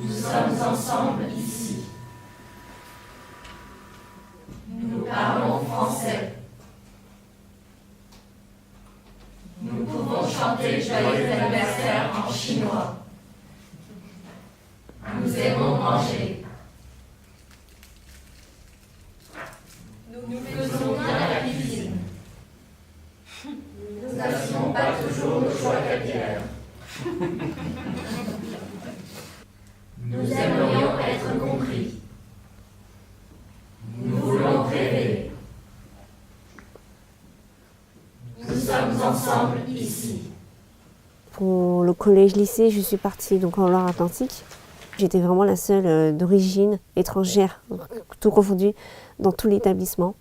Nous sommes ensemble ici. Nous parlons français. Nous pouvons chanter joyeux anniversaire en chinois. Nous aimons manger. Nous faisons bien la cuisine. Nous n'assumons pas toujours nos choix capillaires. Nous aimerions être compris. Nous voulons rêver. Nous sommes ensemble ici. Pour le collège-lycée, je suis partie donc en Loire-Atlantique. J'étais vraiment la seule d'origine étrangère, tout confondu, dans tout l'établissement.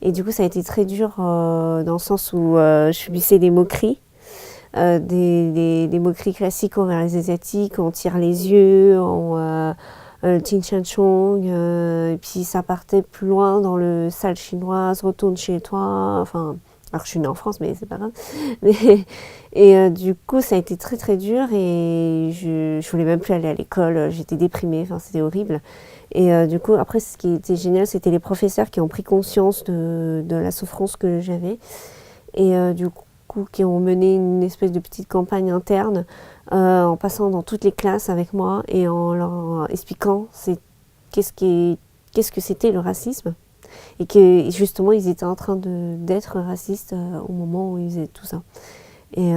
Et du coup, ça a été très dur dans le sens où je subissais des moqueries. Des moqueries classiques envers les Asiatiques, on tire les yeux, on Ting Chan Chong, et puis ça partait plus loin dans le salle chinoise, retourne chez toi, enfin, alors je suis née en France, mais c'est pas grave. Et du coup, ça a été très très dur et je voulais même plus aller à l'école, j'étais déprimée, enfin c'était horrible. Et du coup, après, ce qui était génial, c'était les professeurs qui ont pris conscience de la souffrance que j'avais. Et du coup, qui ont mené une espèce de petite campagne interne en passant dans toutes les classes avec moi et en leur expliquant qu'est-ce que c'était le racisme et que justement ils étaient en train d'être racistes au moment où ils faisaient tout ça. Et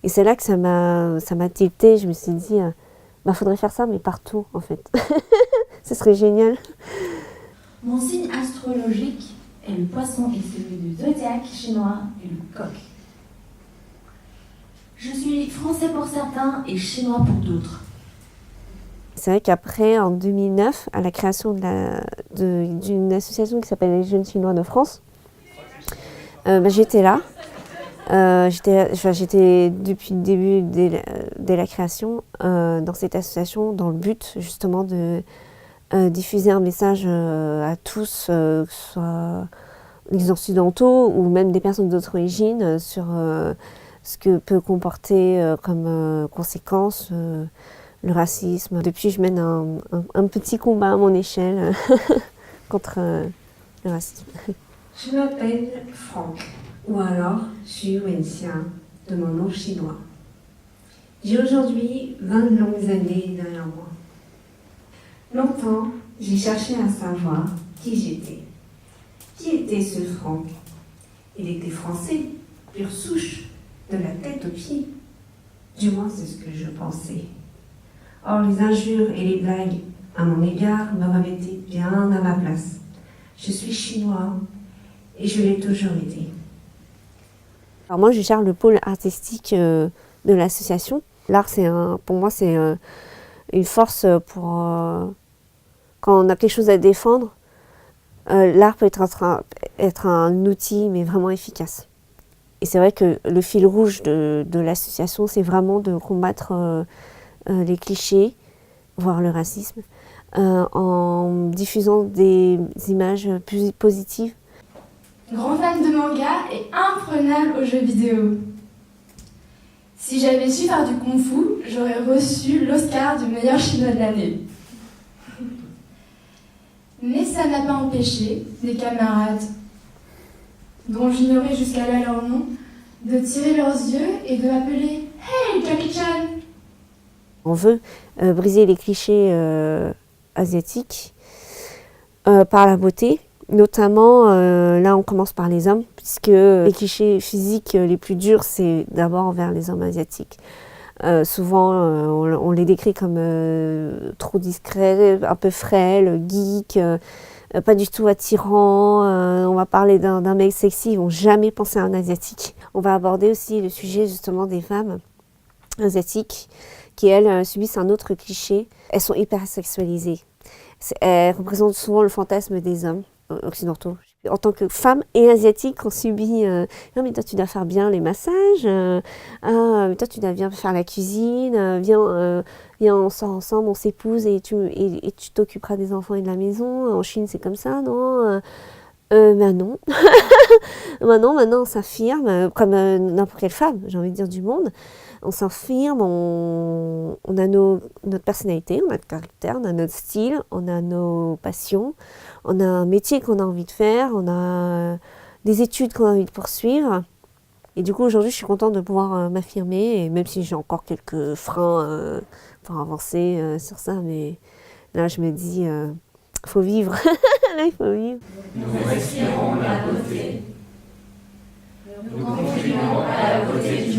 c'est là que ça m'a tilté. Je me suis dit, faudrait faire ça mais partout en fait. Ce serait génial. Mon signe astrologique est le poisson et celui du zodiaque chinois est le coq. Je suis français pour certains et chinois pour d'autres. C'est vrai qu'après, en 2009, à la création d'une association qui s'appelle les Jeunes Chinois de France, j'étais là. J'étais depuis le début, dès la création, dans cette association, dans le but justement de diffuser un message à tous, que ce soit les occidentaux ou même des personnes d'autres origines, sur ce que peut comporter comme conséquence le racisme. Depuis, je mène un petit combat à mon échelle contre le racisme. Je m'appelle Franck, ou alors Xu Wenxia, de mon nom chinois. J'ai aujourd'hui 20 longues années derrière moi. Longtemps, j'ai cherché à savoir qui j'étais. Qui était ce Franck? Il était français, pure souche, de la tête aux pieds. Du moins, c'est ce que je pensais. Or, les injures et les blagues à mon égard me remettaient bien à ma place. Je suis chinois et je l'ai toujours été. Alors moi, je gère le pôle artistique de l'association. L'art, pour moi, c'est une force pour... quand on a quelque chose à défendre, l'art peut être un outil, mais vraiment efficace. Et c'est vrai que le fil rouge de l'association, c'est vraiment de combattre les clichés, voire le racisme, en diffusant des images plus positives. Grand fan de manga et imprenable aux jeux vidéo. Si j'avais su faire du kung-fu, j'aurais reçu l'Oscar du meilleur chinois de l'année. Mais ça n'a pas empêché des camarades, dont j'ignorais jusqu'à là leur nom, de tirer leurs yeux et de m'appeler « Hey, Jackie Chan !» On veut briser les clichés asiatiques par la beauté. Notamment, là on commence par les hommes, puisque les clichés physiques les plus durs, c'est d'abord envers les hommes asiatiques. Souvent, on les décrit comme trop discrets, un peu frêles, geeks, pas du tout attirants. On va parler d'un mec sexy, ils vont jamais penser à un asiatique. On va aborder aussi le sujet justement des femmes asiatiques qui, elles, subissent un autre cliché. Elles sont hyper sexualisées. Elles représentent souvent le fantasme des hommes occidentaux. En tant que femme et asiatique, on subit non mais toi tu dois faire bien les massages, mais toi tu dois bien faire la cuisine, viens on sort ensemble, on s'épouse et tu t'occuperas des enfants et de la maison. En Chine c'est comme ça, non Non. Maintenant on s'affirme, comme n'importe quelle femme, j'ai envie de dire, du monde. On s'affirme, on a notre personnalité, on a notre caractère, on a notre style, on a nos passions, on a un métier qu'on a envie de faire, on a des études qu'on a envie de poursuivre. Et du coup, aujourd'hui, je suis contente de pouvoir m'affirmer, et même si j'ai encore quelques freins pour avancer sur ça, mais là, je me dis, faut vivre. Là, il faut vivre. Nous respirons la beauté. Nous contribuons à la beauté du